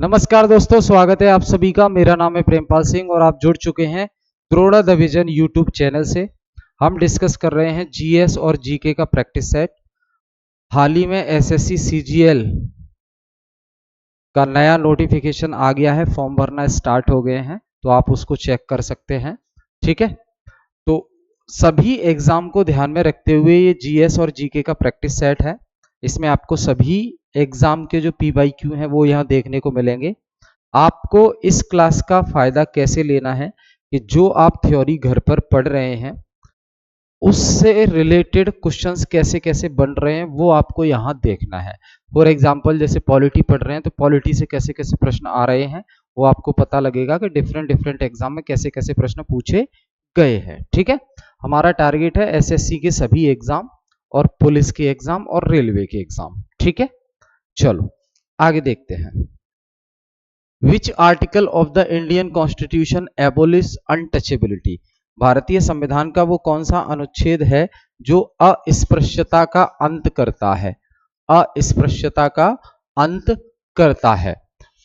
नमस्कार दोस्तों, स्वागत है आप सभी का। मेरा नाम है प्रेमपाल सिंह और आप जुड़ चुके हैं द्रोड़ा द विजन यूट्यूब चैनल से। हम डिस्कस कर रहे हैं जीएस और जीके का प्रैक्टिस सेट। हाल ही में एसएससी सीजीएल का नया नोटिफिकेशन आ गया है, फॉर्म भरना स्टार्ट हो गए हैं, तो आप उसको चेक कर सकते हैं। ठीक है, तो सभी एग्जाम को ध्यान में रखते हुए ये जीएस और जीके का प्रैक्टिस सेट है। इसमें आपको सभी एग्जाम के जो पीवाईक्यू हैं वो यहाँ देखने को मिलेंगे। आपको इस क्लास का फायदा कैसे लेना है कि जो आप थ्योरी घर पर पढ़ रहे हैं उससे रिलेटेड क्वेश्चंस कैसे कैसे बन रहे हैं वो आपको यहाँ देखना है। फॉर एग्जांपल जैसे पॉलिटी पढ़ रहे हैं तो पॉलिटी से कैसे कैसे प्रश्न आ रहे हैं वो आपको पता लगेगा कि डिफरेंट डिफरेंट एग्जाम में कैसे कैसे प्रश्न पूछे गए हैं। ठीक है, हमारा टारगेट है एसएससी के सभी एग्जाम और पुलिस के एग्जाम और रेलवे के एग्जाम। ठीक है, चलो आगे देखते हैं। Which article of the Indian Constitution abolish untouchability? भारतीय संविधान का वो कौन सा अनुच्छेद है जो अस्पृश्यता का अंत करता है? अस्पृश्यता का अंत करता है।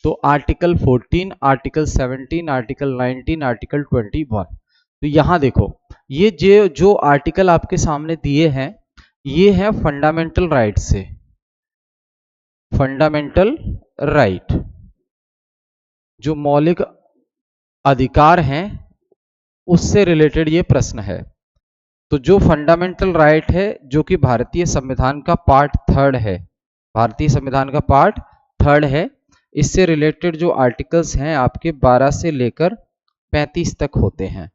तो आर्टिकल 14, आर्टिकल 17, आर्टिकल 19, आर्टिकल 21। तो यहां देखो, ये जो आर्टिकल आपके सामने दिए हैं ये है फंडामेंटल राइट से। फंडामेंटल राइट जो मौलिक अधिकार हैं उससे रिलेटेड ये प्रश्न है। तो जो फंडामेंटल राइट है जो कि भारतीय संविधान का पार्ट 3 है, भारतीय संविधान का पार्ट 3 है, इससे रिलेटेड जो आर्टिकल्स हैं आपके 12 से लेकर 35 तक होते हैं।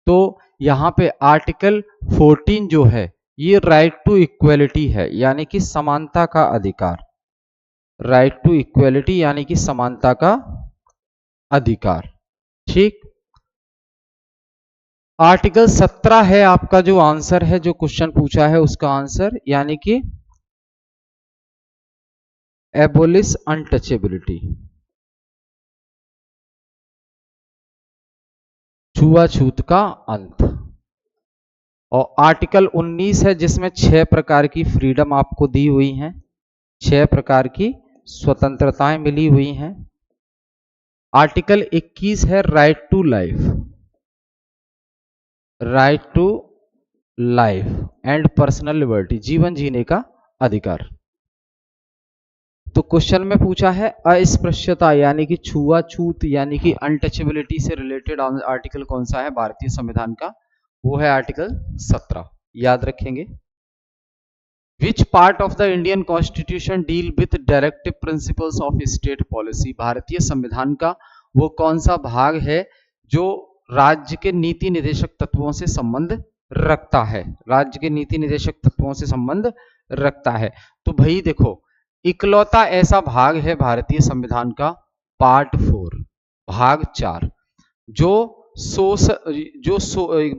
तो यहाँ पे आर्टिकल 14 जो है ये राइट टू इक्वलिटी है, यानी कि समानता का अधिकार। राइट टू इक्वलिटी यानी कि समानता का अधिकार। ठीक, आर्टिकल 17 है आपका जो आंसर है, जो क्वेश्चन पूछा है उसका आंसर, यानी कि एबोलिश अनटचेबिलिटी, छुआछूत का अंत। और आर्टिकल 19 है जिसमें 6 प्रकार की फ्रीडम आपको दी हुई हैं, 6 प्रकार की स्वतंत्रताएं मिली हुई हैं। आर्टिकल 21 है right to life, right to life and personal liberty, जीवन जीने का अधिकार। तो क्वेश्चन में पूछा है अस्पृश्यता यानी कि छुआछूत यानी कि अनटचेबिलिटी से रिलेटेड आर्टिकल कौन सा है भारतीय संविधान का? वो है आर्टिकल 17, याद रखेंगे। Which part of the Indian constitution deal with directive principles of state policy? भारतीय संविधान का वो कौन सा भाग है जो राज्य के नीति निर्देशक तत्वों से संबंध रखता है? राज्य के नीति निर्देशक तत्वों से संबंध रखता है। तो भाई देखो, इकलौता ऐसा भाग है भारतीय संविधान का पार्ट 4 भाग 4 जो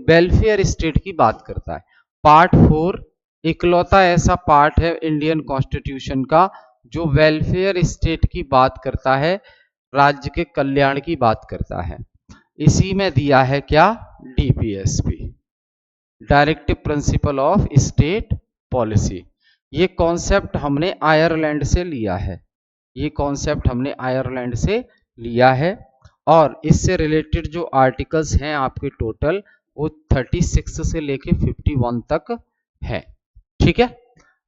वेलफेयर स्टेट की बात करता है। पार्ट 4 इकलौता ऐसा पार्ट है इंडियन कॉन्स्टिट्यूशन का जो वेलफेयर स्टेट की बात करता है, राज्य के कल्याण की बात करता है। इसी में दिया है क्या? DPSP, directive principle of state policy. ये कॉन्सेप्ट हमने आयरलैंड से लिया है, ये कॉन्सेप्ट हमने आयरलैंड से लिया है। और इससे रिलेटेड जो आर्टिकल्स हैं आपके टोटल वो 36 से लेके 51 तक है। ठीक है,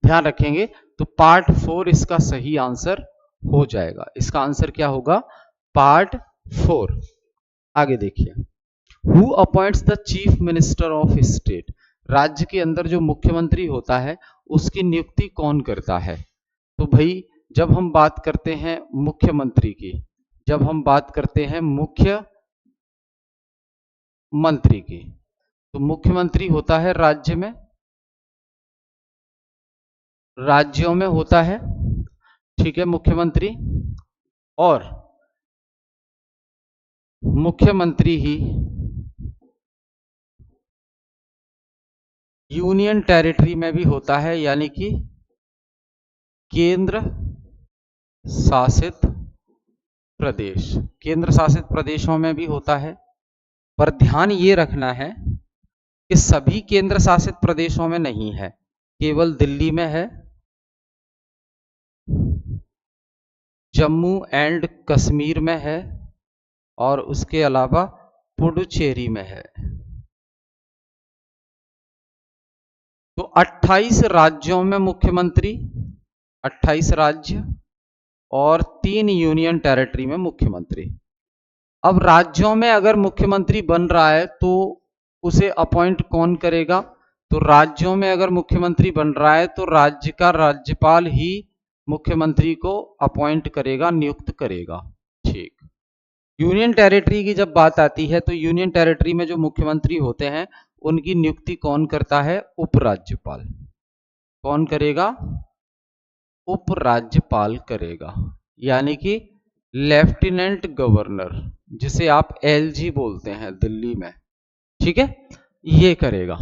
ध्यान रखेंगे। तो पार्ट 4 इसका सही आंसर हो जाएगा। इसका आंसर क्या होगा? पार्ट 4। आगे देखिए, who appoints the chief minister of state? राज्य के अंदर जो मुख्यमंत्री होता है उसकी नियुक्ति कौन करता है? तो भाई जब हम बात करते हैं मुख्यमंत्री की, जब हम बात करते हैं मुख्यमंत्री की, तो मुख्यमंत्री होता है राज्य में, राज्यों में होता है। ठीक है, मुख्यमंत्री, और मुख्यमंत्री ही यूनियन टेरिटरी में भी होता है, यानी कि केंद्र शासित प्रदेश, केंद्र शासित प्रदेशों में भी होता है। पर ध्यान ये रखना है कि सभी केंद्र शासित प्रदेशों में नहीं है, केवल दिल्ली में है, जम्मू एंड कश्मीर में है और उसके अलावा पुडुचेरी में है। तो 28 राज्यों में मुख्यमंत्री, 28 राज्य और 3 यूनियन टेरिटरी में मुख्यमंत्री। अब राज्यों में अगर मुख्यमंत्री बन रहा है तो उसे अपॉइंट कौन करेगा? तो राज्यों में अगर मुख्यमंत्री बन रहा है तो राज्य का राज्यपाल ही मुख्यमंत्री को अपॉइंट करेगा, नियुक्त करेगा। ठीक। यूनियन टेरिटरी की जब बात आती है तो यूनियन टेरिटरी में जो मुख्यमंत्री होते हैं उनकी नियुक्ति कौन करता है? उपराज्यपाल। कौन करेगा? उपराज्यपाल करेगा, यानी कि लेफ्टिनेंट गवर्नर, जिसे आप एलजी बोलते हैं दिल्ली में। ठीक है, ये करेगा।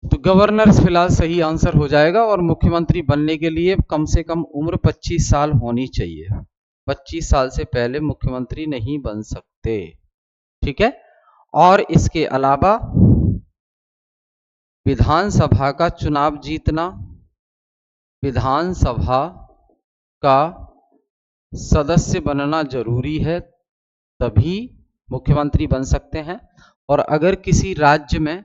तो गवर्नर फिलहाल सही आंसर हो जाएगा। और मुख्यमंत्री बनने के लिए कम से कम उम्र 25 साल होनी चाहिए। 25 साल से पहले मुख्यमंत्री नहीं बन सकते। ठीक है। और इसके अलावा विधानसभा का चुनाव जीतना, विधानसभा का सदस्य बनना जरूरी है, तभी मुख्यमंत्री बन सकते हैं। और अगर किसी राज्य में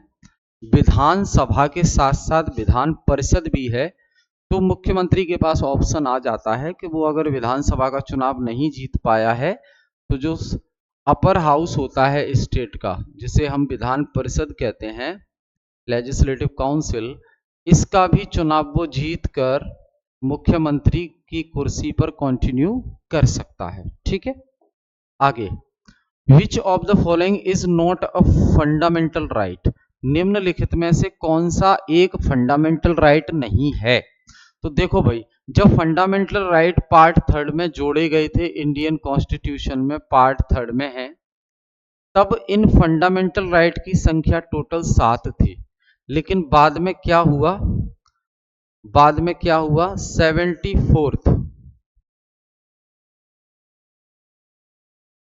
विधानसभा के साथ साथ विधान परिषद भी है तो मुख्यमंत्री के पास ऑप्शन आ जाता है कि वो अगर विधानसभा का चुनाव नहीं जीत पाया है तो जो अपर हाउस होता है स्टेट का, जिसे हम विधान परिषद कहते हैं, लेजिस्लेटिव काउंसिल, इसका भी चुनाव वो जीत कर मुख्यमंत्री की कुर्सी पर कंटिन्यू कर सकता है। ठीक है। आगे, which of the following is not a fundamental right? निम्नलिखित में से कौन सा एक फंडामेंटल राइट नहीं है? तो देखो भाई, जब फंडामेंटल राइट पार्ट 3 में जोड़े गए थे इंडियन कॉन्स्टिट्यूशन में, पार्ट 3 में है, तब इन फंडामेंटल राइट की संख्या टोटल 7 थी। लेकिन बाद में क्या हुआ? बाद में क्या हुआ? 74th,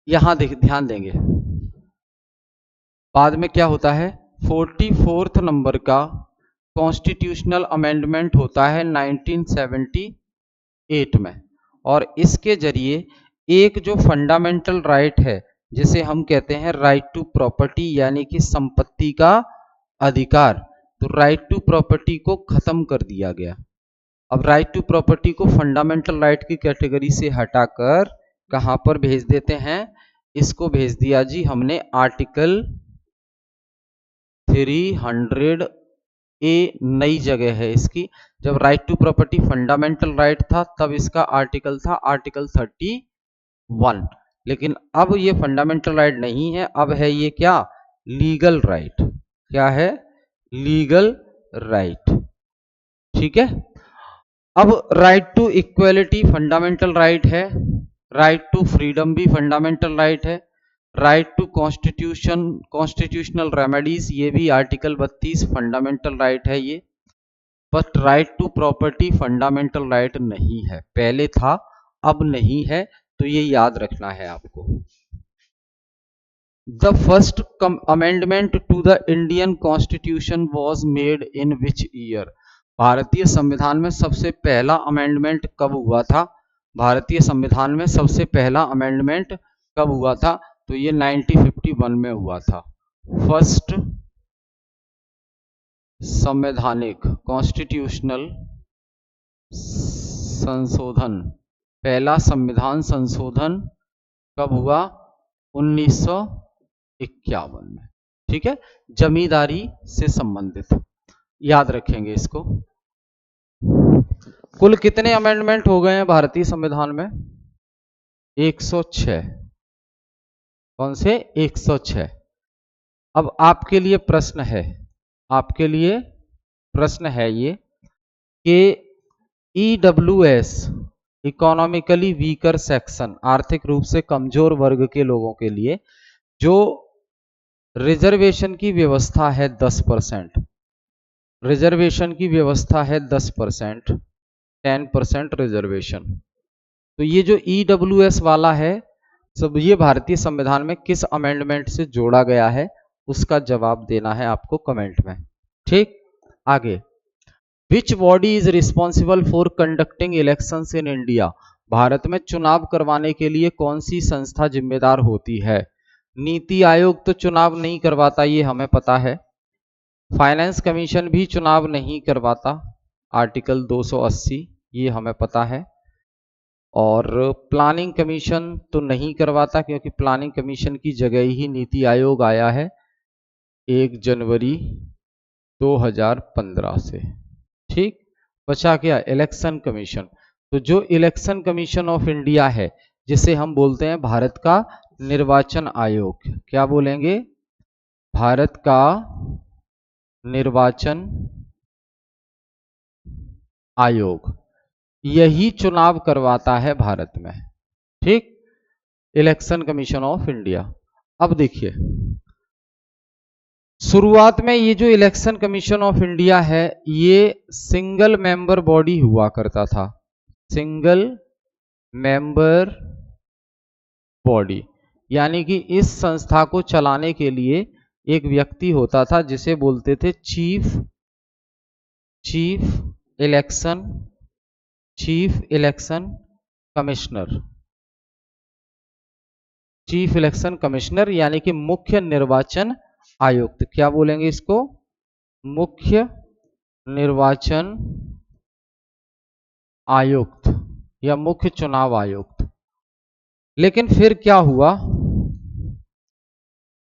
यहां ध्यान देंगे, बाद में क्या होता है? 44th नंबर का कॉन्स्टिट्यूशनल अमेंडमेंट होता है 1978 में। और इसके जरिए एक जो फंडामेंटल राइट है, जिसे हम कहते हैं राइट टू प्रॉपर्टी, यानी कि संपत्ति का अधिकार, तो राइट टू प्रॉपर्टी को खत्म कर दिया गया। अब राइट टू प्रॉपर्टी को फंडामेंटल राइट की कैटेगरी से हटाकर कहां पर भेज देते हैं? इसको भेज दिया जी हमने आर्टिकल 300 ए, नई जगह है इसकी। जब right to property fundamental right था तब इसका आर्टिकल था आर्टिकल 31। लेकिन अब ये फंडामेंटल राइट नहीं है, अब है ये क्या? Legal right. क्या है? Legal right. ठीक है। अब right to equality fundamental right है, राइट टू फ्रीडम भी फंडामेंटल राइट है, राइट टू कॉन्स्टिट्यूशनल रेमेडीज, ये भी आर्टिकल 32 फंडामेंटल राइट है ये। But right to property fundamental right नहीं है, पहले था अब नहीं है, तो ये याद रखना है आपको। The first amendment to the Indian constitution was made in which year? भारतीय संविधान में सबसे पहला अमेंडमेंट कब हुआ था? भारतीय संविधान में सबसे पहला अमेंडमेंट कब हुआ था? तो ये 1951 में हुआ था। फर्स्ट संवैधानिक कॉन्स्टिट्यूशनल संशोधन, पहला संविधान संशोधन कब हुआ? 1951 में। ठीक है, जमींदारी से संबंधित, याद रखेंगे इसको। कुल कितने अमेंडमेंट हो गए हैं भारतीय संविधान में? 106। कौन से? 106। अब आपके लिए प्रश्न है, आपके लिए प्रश्न है ये कि EWS, इकोनॉमिकली वीकर सेक्शन, आर्थिक रूप से कमजोर वर्ग के लोगों के लिए जो रिजर्वेशन की व्यवस्था है 10%, रिजर्वेशन की व्यवस्था है 10%, 10% रिजर्वेशन, तो ये जो EWS वाला है सब, ये भारतीय संविधान में किस अमेंडमेंट से जोड़ा गया है, उसका जवाब देना है आपको कमेंट में। ठीक। आगे, which body is responsible for conducting elections in India? Bharat में चुनाव करवाने के लिए कौन सी संस्था जिम्मेदार होती है? नीति आयोग तो चुनाव नहीं करवाता, ये हमें पता है। फाइनेंस कमीशन भी चुनाव नहीं करवाता, आर्टिकल 280, ये हमें पता है। और प्लानिंग कमीशन तो नहीं करवाता, क्योंकि प्लानिंग कमीशन की जगह ही नीति आयोग आया है 1 जनवरी 2015 से। ठीक, बचा क्या? Election commission. तो जो इलेक्शन कमीशन ऑफ इंडिया है, जिसे हम बोलते हैं भारत का निर्वाचन आयोग, क्या बोलेंगे? भारत का निर्वाचन आयोग, यही चुनाव करवाता है भारत में। ठीक, इलेक्शन कमीशन ऑफ इंडिया। अब देखिए, शुरुआत में ये जो इलेक्शन कमीशन ऑफ इंडिया है, ये सिंगल मेंबर बॉडी हुआ करता था, सिंगल मेंबर बॉडी, यानी कि इस संस्था को चलाने के लिए एक व्यक्ति होता था जिसे बोलते थे chief election commissioner, chief election commissioner, यानी कि मुख्य निर्वाचन आयुक्त। क्या बोलेंगे इसको? मुख्य निर्वाचन आयुक्त या मुख्य चुनाव आयुक्त। लेकिन फिर क्या हुआ,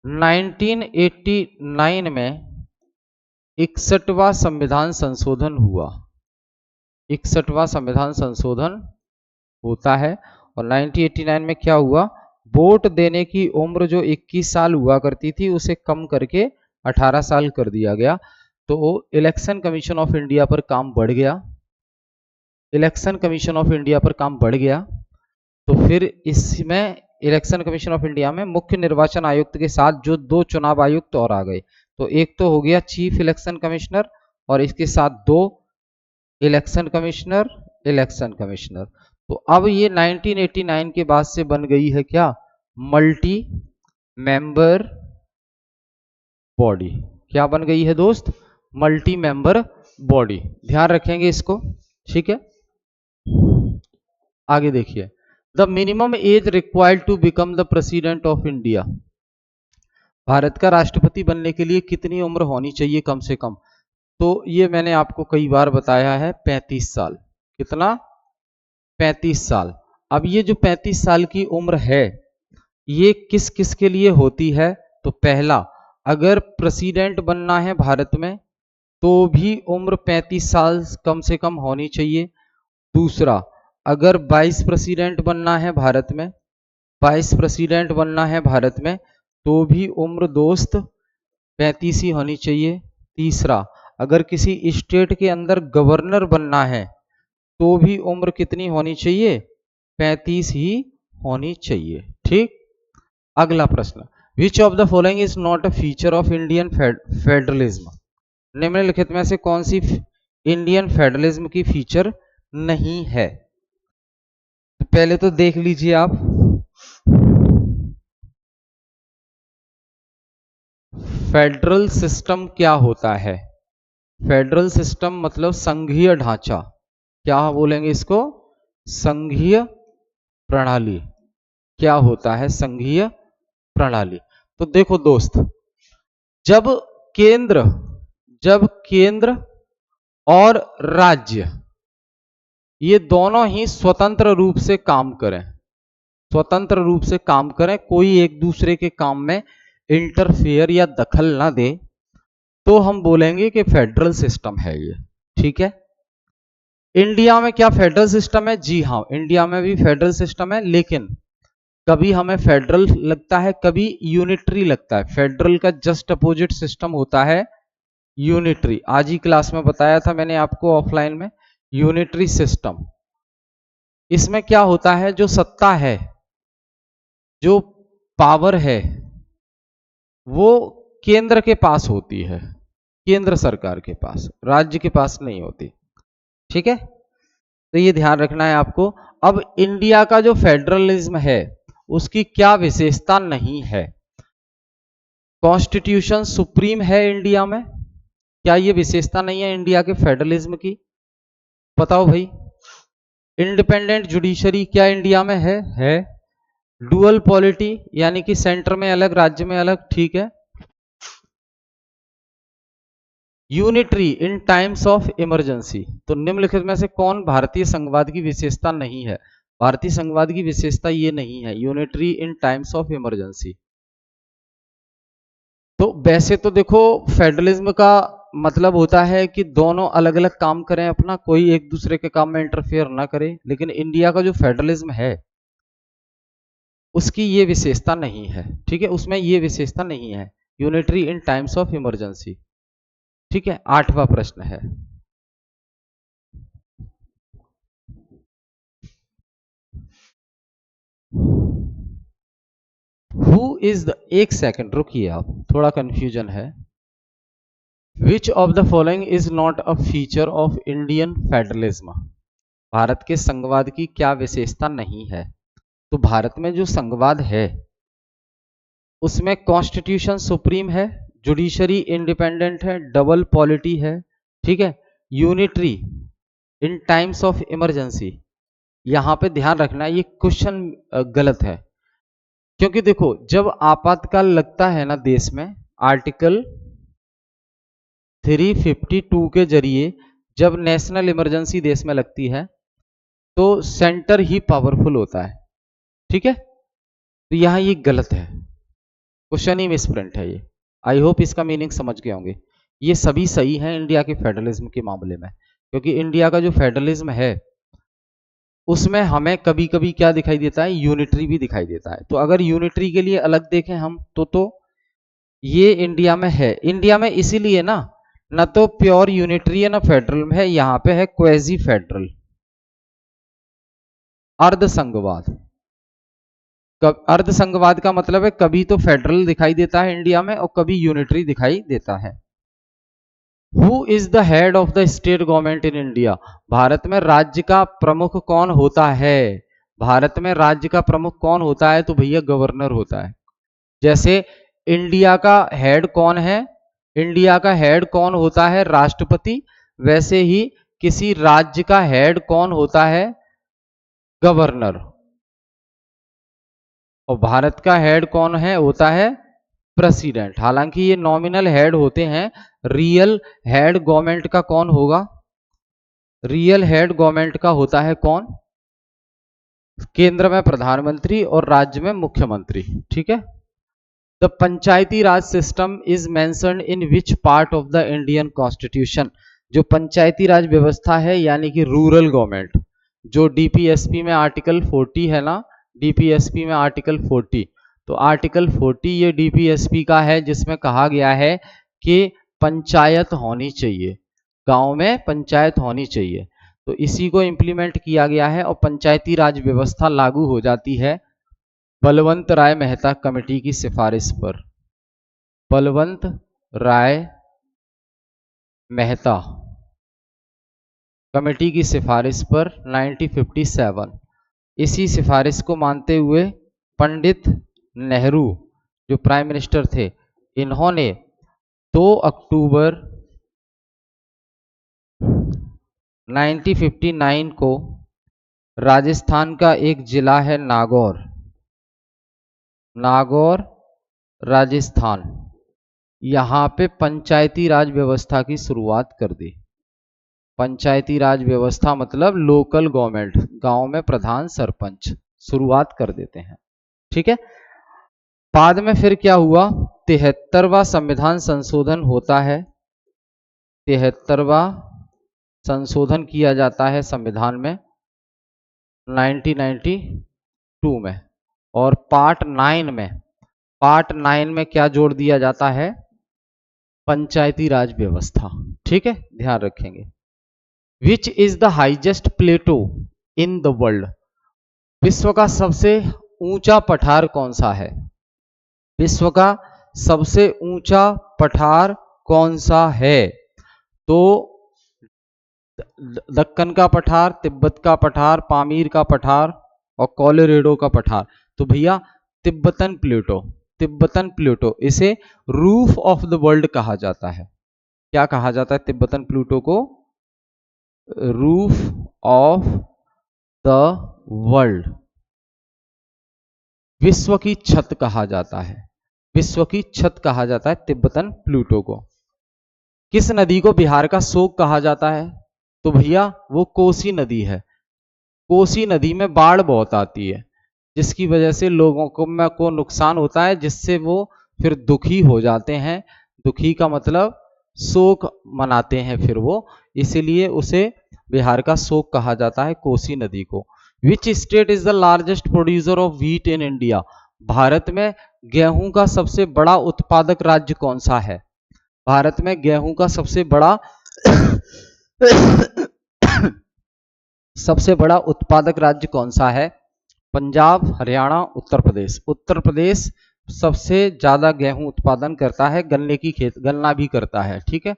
1989 में 61वां संविधान संशोधन हुआ, 61वां संविधान संशोधन होता है। और 1989 में क्या हुआ, वोट देने की उम्र जो 21 साल हुआ करती थी, उसे कम करके 18 साल कर दिया गया। तो इलेक्शन कमीशन ऑफ इंडिया पर काम बढ़ गया, इलेक्शन कमीशन ऑफ इंडिया पर काम बढ़ गया। तो फिर इसमें इलेक्शन कमीशन ऑफ इंडिया में मुख्य निर्वाचन आयुक्त के साथ जो 2 चुनाव आयुक्त और आ गए। तो एक तो हो गया चीफ इलेक्शन कमिश्नर, और इसके साथ 2 इलेक्शन कमिश्नर। तो अब ये 1989 के बाद से बन गई है क्या? Multi member body. क्या बन गई है दोस्त? Multi member body. ध्यान रखेंगे इसको, ठीक है। आगे देखिए, the minimum age required to become the president of India. भारत का राष्ट्रपति बनने के लिए कितनी उम्र होनी चाहिए कम से कम? तो ये मैंने आपको कई बार बताया है, 35 साल। कितना? 35 साल। अब ये जो 35 साल की उम्र है, ये किस किस के लिए होती है? तो पहला, अगर प्रेसिडेंट बनना है भारत में तो भी उम्र 35 साल कम से कम होनी चाहिए। दूसरा, अगर वाइस प्रेसिडेंट बनना है भारत में, वाइस प्रेसिडेंट बनना है भारत में, तो भी उम्र दोस्त 35 ही होनी चाहिए। तीसरा, अगर किसी स्टेट के अंदर गवर्नर बनना है तो भी उम्र कितनी होनी चाहिए? 35 ही होनी चाहिए। ठीक, अगला प्रश्न, which of the following is not a feature of Indian federalism. निम्नलिखित में से कौन सी इंडियन फेडरलिज्म की फीचर नहीं है? तो पहले तो देख लीजिए आप, फेडरल सिस्टम क्या होता है? फेडरल सिस्टम मतलब संघीय ढांचा। क्या बोलेंगे इसको? संघीय प्रणाली। क्या होता है? संघीय प्रणाली। तो देखो दोस्त, जब केंद्र और राज्य ये दोनों ही स्वतंत्र रूप से काम करें, स्वतंत्र रूप से काम करें, कोई एक दूसरे के काम में इंटरफेयर या दखल ना दे, तो हम बोलेंगे कि फेडरल सिस्टम है ये। ठीक है। इंडिया में क्या फेडरल सिस्टम है? जी हाँ, इंडिया में भी फेडरल सिस्टम है, लेकिन कभी हमें फेडरल लगता है, कभी यूनिटरी लगता है। फेडरल का जस्ट अपोजिट सिस्टम होता है यूनिटरी। आज ही क्लास में बताया था मैंने आपको ऑफलाइन में, यूनिटरी सिस्टम। इसमें क्या होता है, जो सत्ता है, जो पावर है, वो केंद्र के पास होती है, केंद्र सरकार के पास, राज्य के पास नहीं होती। ठीक है, तो ये ध्यान रखना है आपको। अब इंडिया का जो फेडरलिज्म है उसकी क्या विशेषता नहीं है? कॉन्स्टिट्यूशन सुप्रीम है इंडिया में, क्या ये विशेषता नहीं है इंडिया के फेडरलिज्म की? बताओ भाई। इंडिपेंडेंट जुडिशरी क्या इंडिया में है। डुअल पॉलिटी यानी कि सेंटर में अलग राज्य में अलग, ठीक है। Unitary in times of emergency, तो निम्नलिखित में से कौन भारतीय संघवाद की विशेषता नहीं है। भारतीय संघवाद की विशेषता ये नहीं है, unitary in times of emergency. तो वैसे तो देखो फेडरलिज्म का मतलब होता है कि दोनों अलग अलग काम करें अपना, कोई एक दूसरे के काम में इंटरफेयर ना करे, लेकिन इंडिया का जो फेडरलिज्म है उसकी ये विशेषता नहीं है, ठीक है, उसमें ये विशेषता नहीं है, unitary in times of emergency. ठीक है, 8वां प्रश्न है, हु इज द, एक सेकंड रुकिए आप, थोड़ा कंफ्यूजन है। Which of the following is not a feature of Indian federalism, Bharat के संघवाद की क्या विशेषता नहीं है। तो भारत में जो संघवाद है उसमें कॉन्स्टिट्यूशन सुप्रीम है, जुडिशरी इंडिपेंडेंट है, डबल पॉलिटी है, ठीक है, unitary in times of emergency. यहां पे ध्यान रखना ये क्वेश्चन गलत है, क्योंकि देखो जब आपातकाल लगता है ना देश में, आर्टिकल 352 के जरिए जब नेशनल इमरजेंसी देश में लगती है तो सेंटर ही पावरफुल होता है, ठीक है। तो यहां ये गलत है, क्वेश्चन ही मिसप्रिंट है ये। आई होप इसका मीनिंग समझ गए होंगे। ये सभी सही हैं इंडिया के फेडरलिज्म के मामले में, क्योंकि इंडिया का जो फेडरलिज्म है उसमें हमें कभी कभी क्या दिखाई देता है, यूनिटरी भी दिखाई देता है। तो अगर यूनिटरी के लिए अलग देखें हम तो ये इंडिया में है, इंडिया में इसीलिए ना तो प्योर यूनिटरी है ना फेडरल है, यहां पे है क्वेजी फेडरल, अर्ध संघवाद। अर्ध संघवाद का मतलब है कभी तो फेडरल दिखाई देता है इंडिया में और कभी यूनिटरी दिखाई देता है। Who is the head of the state government in India, Bharat में राज्य का प्रमुख कौन होता है। भारत में राज्य का प्रमुख कौन होता है, तो भैया गवर्नर होता है। जैसे इंडिया का हेड कौन है, इंडिया का हेड कौन होता है, राष्ट्रपति। वैसे ही किसी राज्य का हेड कौन होता है, गवर्नर। और भारत का हेड कौन है, होता है प्रेसिडेंट। हालांकि ये नॉमिनल हेड होते हैं, रियल हेड गवर्नमेंट का कौन होगा, रियल हेड गवर्नमेंट का होता है कौन, केंद्र में प्रधानमंत्री और राज्य में मुख्यमंत्री, ठीक है। The Panchayati Raj system is mentioned in which part of the Indian constitution, जो पंचायती राज व्यवस्था है यानी कि रूरल गवर्नमेंट, जो डीपीएसपी में आर्टिकल 40 है ना, डीपीएसपी में आर्टिकल 40, तो आर्टिकल 40 ये डीपीएसपी का है जिसमें कहा गया है कि पंचायत होनी चाहिए, गांव में पंचायत होनी चाहिए। तो इसी को इंप्लीमेंट किया गया है और पंचायती राज व्यवस्था लागू हो जाती है बलवंत राय मेहता कमेटी की सिफारिश पर। बलवंत राय मेहता कमेटी की सिफारिश पर 1957, इसी सिफारिश को मानते हुए पंडित नेहरू जो प्राइम मिनिस्टर थे, इन्होंने 2 अक्टूबर 1959 को राजस्थान का एक जिला है नागौर, नागौर राजस्थान, यहां पे पंचायती राज व्यवस्था की शुरुआत कर दी। पंचायती राज व्यवस्था मतलब लोकल गवर्नमेंट, गांव में प्रधान सरपंच शुरुआत कर देते हैं, ठीक है। बाद में फिर क्या हुआ, 73वां संविधान संशोधन होता है, 73वां संशोधन किया जाता है संविधान में 1992 में, और पार्ट 9 में क्या जोड़ दिया जाता है, पंचायती राज व्यवस्था, ठीक है, ध्यान रखेंगे। Which is the highest plateau in the world, विश्व का सबसे ऊंचा पठार कौन सा है, विश्व का सबसे ऊंचा पठार कौन सा है। तो दक्कन का पठार, तिब्बत का पठार, पामीर का पठार और कोलोराडो का पठार। तो भैया तिब्बतन प्लेटो, तिब्बतन प्लेटो, इसे रूफ ऑफ द वर्ल्ड कहा जाता है। क्या कहा जाता है तिब्बतन प्लेटो को, रूफ ऑफ द वर्ल्ड, विश्व की छत कहा जाता है, विश्व की छत कहा जाता है तिब्बतन प्लूटो को। किस नदी को बिहार का शोक कहा जाता है? तो भैया वो कोसी नदी है। कोसी नदी में बाढ़ बहुत आती है, जिसकी वजह से लोगों को नुकसान होता है, जिससे वो फिर दुखी हो जाते हैं। दुखी का मतलब शोक मनाते हैं फिर वो, इसीलिए उसे बिहार का शोक कहा जाता है कोसी नदी को। Which state is the largest producer of wheat in India? Bharat में गेहूं का सबसे बड़ा उत्पादक राज्य कौन सा है? भारत में गेहूं का सबसे बड़ा सबसे बड़ा उत्पादक राज्य कौन सा है? पंजाब, हरियाणा, उत्तर प्रदेश। उत्तर प्रदेश सबसे ज्यादा गेहूं उत्पादन करता है, गन्ने की गन्ना भी करता है, ठीक है।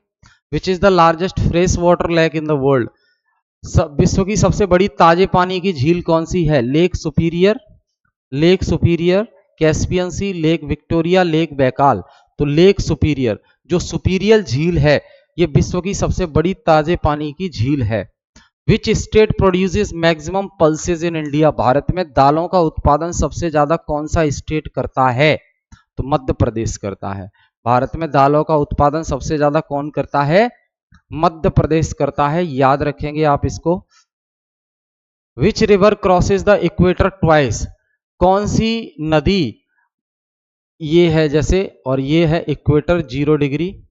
विच is the largest fresh water lake in the world? विश्व की सबसे बड़ी ताजे पानी की झील कौन सी है? Lake Superior, Lake Superior, Caspian Sea, Lake Victoria, Lake Baikal. तो लेक सुपीरियर, जो सुपीरियर झील है, ये विश्व की सबसे बड़ी ताजे पानी की झील है। Which state produces maximum pulses in India? Bharat में दालों का उत्पादन सबसे ज्यादा कौन सा स्टेट करता है? तो मध्य प्रदेश करता है। भारत में दालों का उत्पादन सबसे ज्यादा कौन करता है? मध्य प्रदेश करता है, याद रखेंगे आप इसको। Which river crosses the equator twice? कौन सी नदी, ये है जैसे, और ये है इक्वेटर 0 डिग्री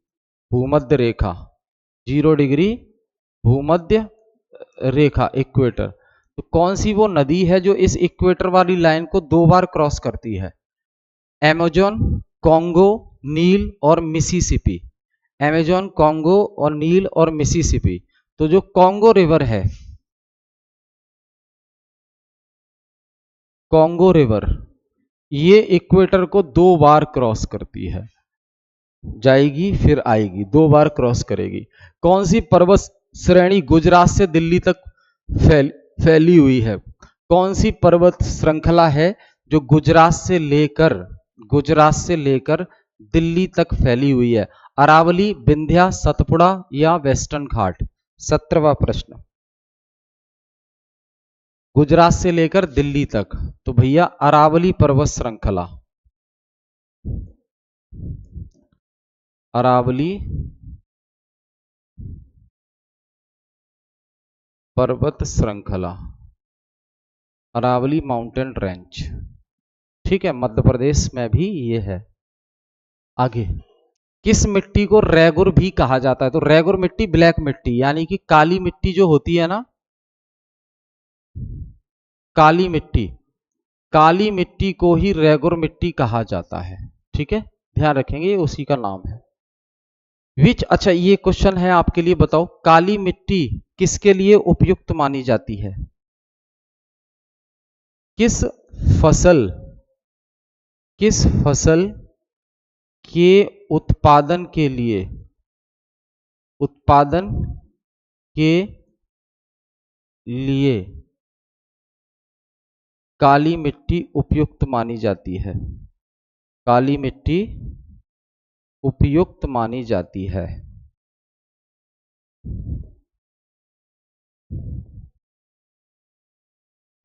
भूमध्य रेखा, 0 डिग्री भूमध्य रेखा इक्वेटर। तो कौन सी वो नदी है जो इस इक्वेटर वाली लाइन को 2 बार क्रॉस करती है? अमेजन, कॉन्गो, नील और मिसिसिपी। अमेजन, कॉन्गो और नील और मिसिसिपी। तो जो कॉन्गो रिवर है, कॉन्गो रिवर, ये इक्वेटर को 2 बार क्रॉस करती है, जाएगी फिर आएगी, 2 बार क्रॉस करेगी। कौन सी पर्वत श्रेणी गुजरात से दिल्ली तक फैली हुई है? कौन सी पर्वत श्रृंखला है जो गुजरात से लेकर दिल्ली तक फैली हुई है? अरावली, विंध्या, सतपुड़ा या वेस्टर्न घाट? 17वां प्रश्न। गुजरात से लेकर दिल्ली तक, तो भैया अरावली पर्वत श्रृंखला, अरावली पर्वत श्रृंखला, अरावली माउंटेन रेंज, ठीक है। मध्य प्रदेश में भी ये है। आगे, किस मिट्टी को रेगुर भी कहा जाता है? तो रेगुर मिट्टी ब्लैक मिट्टी, यानी कि काली मिट्टी जो होती है ना, काली मिट्टी, काली मिट्टी को ही रेगुर मिट्टी कहा जाता है, ठीक है, ध्यान रखेंगे, ये उसी का नाम है। अच्छा ये क्वेश्चन है आपके लिए, बताओ काली मिट्टी किसके लिए उपयुक्त मानी जाती है? किस फसल, किस फसल के उत्पादन के लिए, उत्पादन के लिए काली मिट्टी उपयुक्त मानी जाती है? काली मिट्टी उपयुक्त मानी जाती है।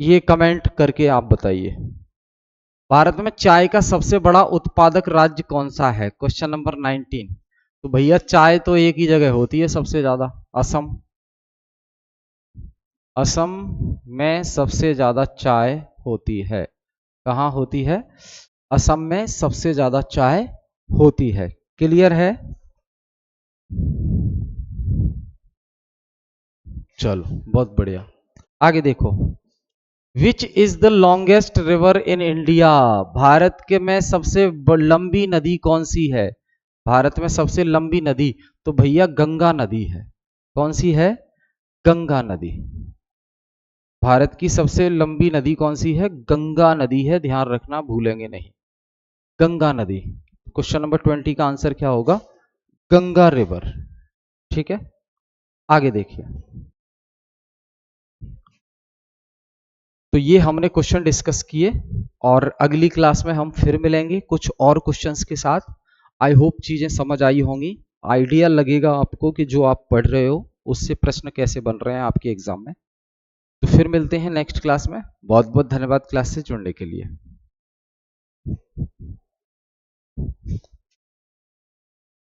ये कमेंट करके आप बताइए। भारत में चाय का सबसे बड़ा उत्पादक राज्य कौन सा है? Question number 19। तो भैया चाय तो एक ही जगह होती है सबसे ज्यादा, असम। असम में सबसे ज्यादा चाय होती है। कहाँ होती है? असम में सबसे ज्यादा चाय होती है। क्लियर है? चलो बहुत बढ़िया, आगे देखो। विच is the longest river in India? Bharat के में सबसे लंबी नदी कौन सी है? भारत में सबसे लंबी नदी, तो भैया गंगा नदी है। कौन सी है? गंगा नदी। भारत की सबसे लंबी नदी कौन सी है? गंगा नदी है, ध्यान रखना, भूलेंगे नहीं, गंगा नदी। क्वेश्चन नंबर 20 का आंसर क्या होगा? गंगा रिवर, ठीक है। आगे देखिए, तो ये हमने क्वेश्चन डिस्कस किए, और अगली क्लास में हम फिर मिलेंगे कुछ और क्वेश्चंस के साथ। आई होप चीजें समझ आई होंगी, आइडिया लगेगा आपको कि जो आप पढ़ रहे हो उससे प्रश्न कैसे बन रहे हैं आपके एग्जाम में। तो फिर मिलते हैं नेक्स्ट क्लास में। बहुत बहुत धन्यवाद क्लास से जुड़ने के लिए।